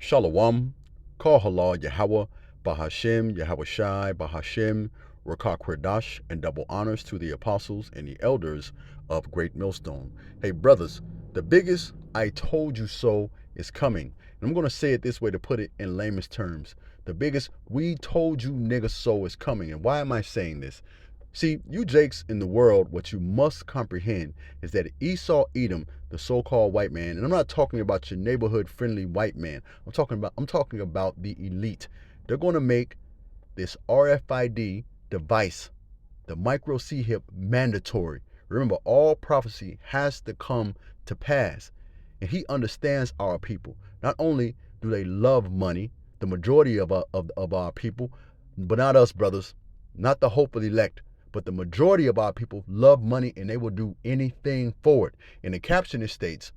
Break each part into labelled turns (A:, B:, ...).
A: Shalom, Kol Halal Yahweh, Bahashem, Yahweh Shai, Bahashem, Rakah Kwadash, and double honors to the apostles and the elders of Great Millstone. Hey, brothers, the biggest I told you so is coming. And I'm going to say it this way to put it in layman's terms. The biggest we told you niggas so is coming. And why am I saying this? See, you Jakes in the world, what you must comprehend is that Esau Edom, the so-called white man, and I'm not talking about your neighborhood-friendly white man. I'm talking about the elite. They're going to make this RFID device, the micro C-hip, mandatory. Remember, all prophecy has to come to pass. And he understands our people. Not only do they love money, the majority of our people, but not us, brothers, not the hopeful elect, but the majority of our people love money and they will do anything for it. In the caption, it states,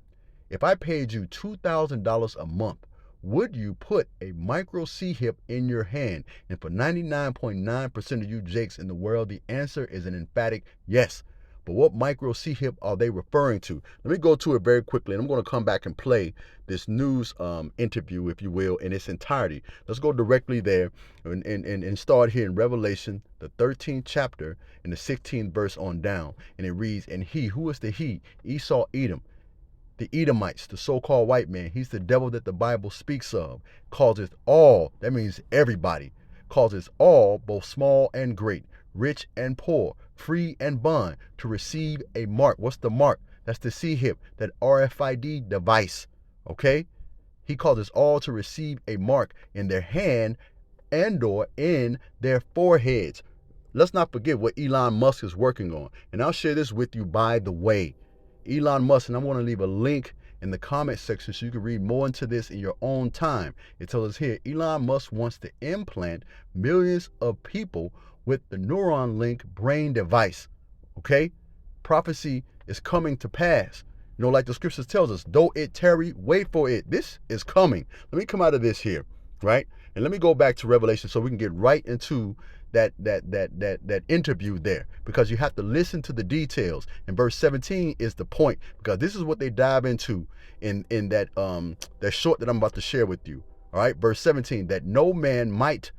A: if I paid you $2,000 a month, would you put a micro C-hip in your hand? And for 99.9% of you Jakes in the world, the answer is an emphatic yes. But what micro C-hip are they referring to? Let me go to it very quickly, and I'm going to come back and play this news interview, if you will, in its entirety. Let's go directly there and start here in Revelation, the 13th chapter, and the 16th verse on down. And it reads, and he, who is the he? Esau, Edom. The Edomites, the so-called white man, he's the devil that the Bible speaks of, causes all, that means everybody, causes all, both small and great, rich and poor, free and bond, to receive a mark. What's the mark? That's the C-hip, that RFID device, okay? He causes all to receive a mark in their hand and or in their foreheads. Let's not forget what Elon Musk is working on. And I'll share this with you by the way. Elon Musk, and I'm going to leave a link in the comment section so you can read more into this in your own time. It tells us here, Elon Musk wants to implant millions of people with the Neuralink brain device. Okay? Prophecy is coming to pass. You know, like the scriptures tells us, though it tarry, wait for it. This is coming. Let me come out of this here, right? And let me go back to Revelation so we can get right into that interview there, because you have to listen to the details. And verse 17 is the point, because this is what they dive into in that short that I'm about to share with you. All right, verse 17, that no man might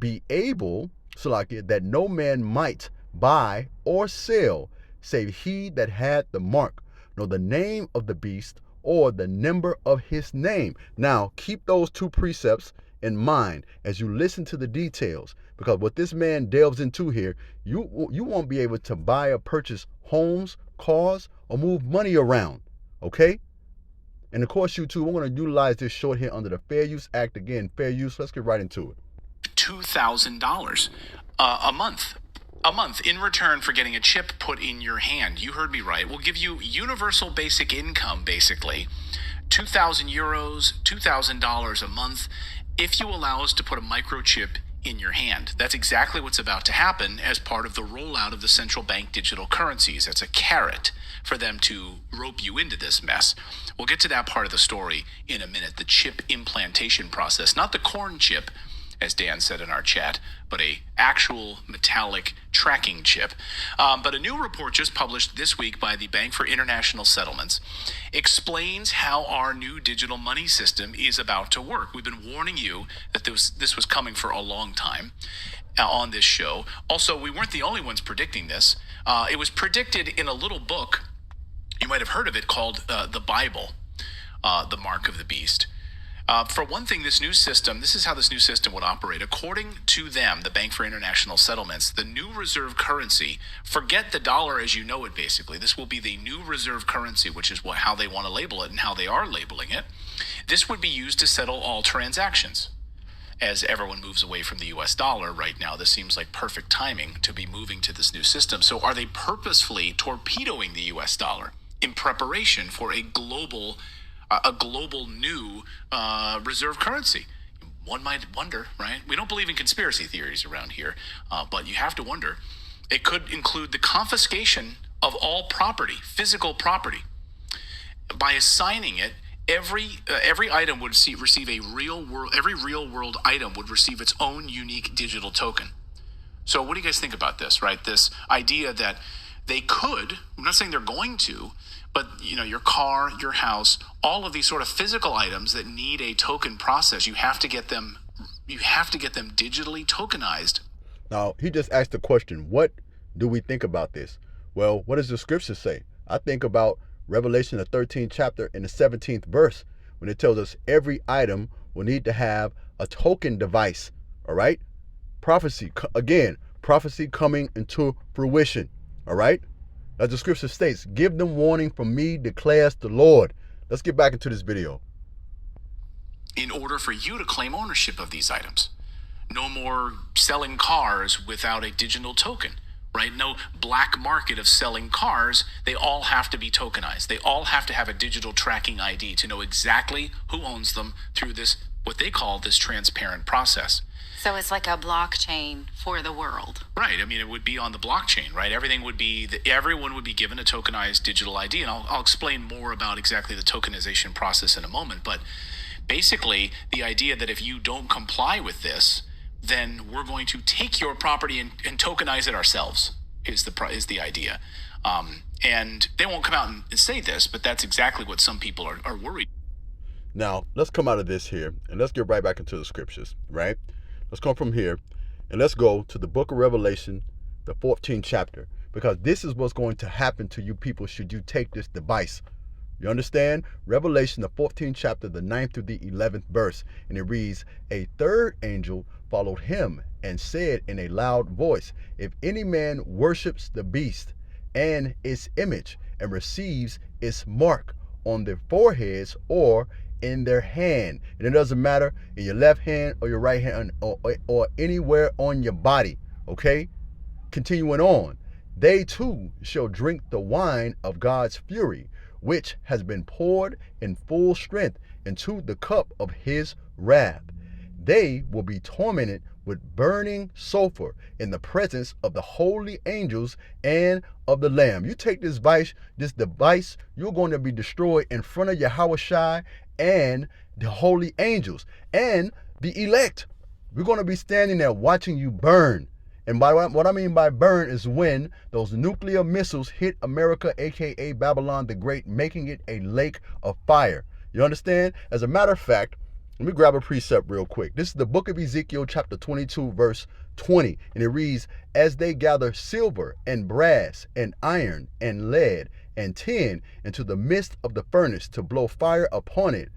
A: be able, so like it, that no man might buy or sell, save he that had the mark, nor the name of the beast, or the number of his name. Now, keep those two precepts in mind as you listen to the details, because what this man delves into here, you won't be able to buy or purchase homes, cars, or move money around, okay? And of course, you too, we're going to utilize this short here under the Fair Use Act. Again, fair use. Let's get right into it.
B: $2,000 a month. A month in return for getting a chip put in your hand. You heard me right. We'll give you universal basic income, basically. 2,000 euros, $2,000 a month, if you allow us to put a microchip in your hand. That's exactly what's about to happen as part of the rollout of the central bank digital currencies. That's a carrot for them to rope you into this mess. We'll get to that part of the story in a minute, the chip implantation process, not the corn chip, as Dan said in our chat, but a actual metallic tracking chip. But a new report just published this week by the Bank for International Settlements explains how our new digital money system is about to work. We've been warning you that this was coming for a long time on this show. Also, we weren't the only ones predicting this. It was predicted in a little book, you might have heard of it, called The Bible, The Mark of the Beast. For one thing, this is how this new system would operate. According to them, the Bank for International Settlements, the new reserve currency, forget the dollar as you know it, basically. This will be the new reserve currency, which is how they want to label it and how they are labeling it. This would be used to settle all transactions. As everyone moves away from the US dollar right now, this seems like perfect timing to be moving to this new system. So are they purposefully torpedoing the US dollar in preparation for a global new reserve currency? One might wonder, right? We don't believe in conspiracy theories around here, but you have to wonder. It could include the confiscation of all property, physical property. By assigning it, every item would receive a real world. Every real world item would receive its own unique digital token. So, what do you guys think about this? Right, this idea that They could, I'm not saying they're going to, but your car, your house, all of these sort of physical items that need a token process, you have to get them digitally tokenized.
A: Now, he just asked the question, what do we think about this? Well, what does the scripture say? I think about Revelation, the 13th chapter and the 17th verse, when it tells us every item will need to have a token device, all right? Prophecy, again, prophecy coming into fruition, all right? As the scripture states, give them warning from me, declares the Lord. Let's get back into this video.
B: In order for you to claim ownership of these items. No more selling cars without a digital token, right? No black market of selling cars. They all have to be tokenized. They all have to have a digital tracking ID to know exactly who owns them through this, what they call this transparent process.
C: So it's like a blockchain for the world.
B: Right. I mean, it would be on the blockchain, right? Everyone would be given a tokenized digital ID. And I'll explain more about exactly the tokenization process in a moment. But basically, the idea that if you don't comply with this, then we're going to take your property and tokenize it ourselves is the idea. And they won't come out and say this, but that's exactly what some people are worried.
A: Now, let's come out of this here and let's get right back into the scriptures, right? Let's come from here and let's go to the book of Revelation, the 14th chapter, because this is what's going to happen to you people should you take this device. You understand? Revelation, the 14th chapter, the 9th through the 11th verse, and it reads, a third angel followed him and said in a loud voice, if any man worships the beast and its image and receives its mark on their foreheads or in their hand, and it doesn't matter in your left hand or your right hand or anywhere on your body, okay? Continuing on, they too shall drink the wine of God's fury, which has been poured in full strength into the cup of his wrath. They will be tormented with burning sulfur in the presence of the holy angels and of the Lamb. You take this device, you're going to be destroyed in front of Yahushua and the holy angels and the elect. We're going to be standing there watching you burn. And by what I mean by burn is when those nuclear missiles hit America, aka Babylon the Great, making it a lake of fire. You understand? As a matter of fact, let me grab a precept real quick. This is the book of Ezekiel, chapter 22, verse 20. And it reads, as they gather silver and brass and iron and lead and tin into the midst of the furnace to blow fire upon it,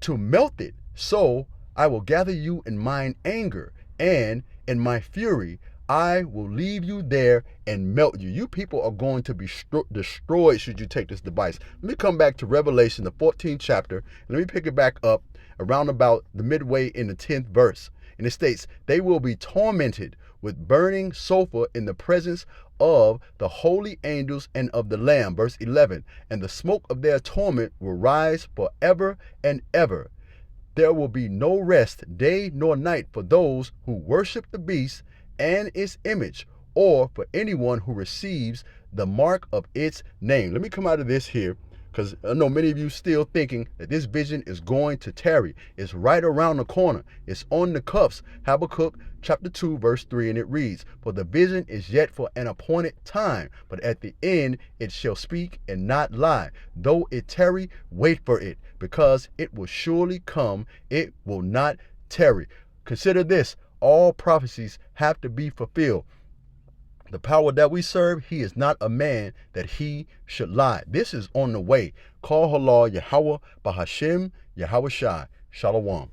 A: to melt it, so I will gather you in mine anger, and in my fury I will leave you there and melt you. You people are going to be destroyed should you take this device. Let me come back to Revelation, the 14th chapter, and let me pick it back up around about the midway in the 10th verse. And it states, they will be tormented with burning sulfur in the presence of the holy angels and of the Lamb. Verse 11, and the smoke of their torment will rise forever and ever. There will be no rest day nor night for those who worship the beast and its image, or for anyone who receives the mark of its name. Let me come out of this here, because I know many of you still thinking that this vision is going to tarry. It's right around the corner. It's on the cuffs. Habakkuk chapter 2, verse 3, and it reads, for the vision is yet for an appointed time, but at the end it shall speak and not lie. Though it tarry, wait for it, because it will surely come. It will not tarry. Consider this, all prophecies have to be fulfilled. The power that we serve, he is not a man that he should lie. This is on the way. Call Halal Yahweh Bahashem Yahushai. Shalom.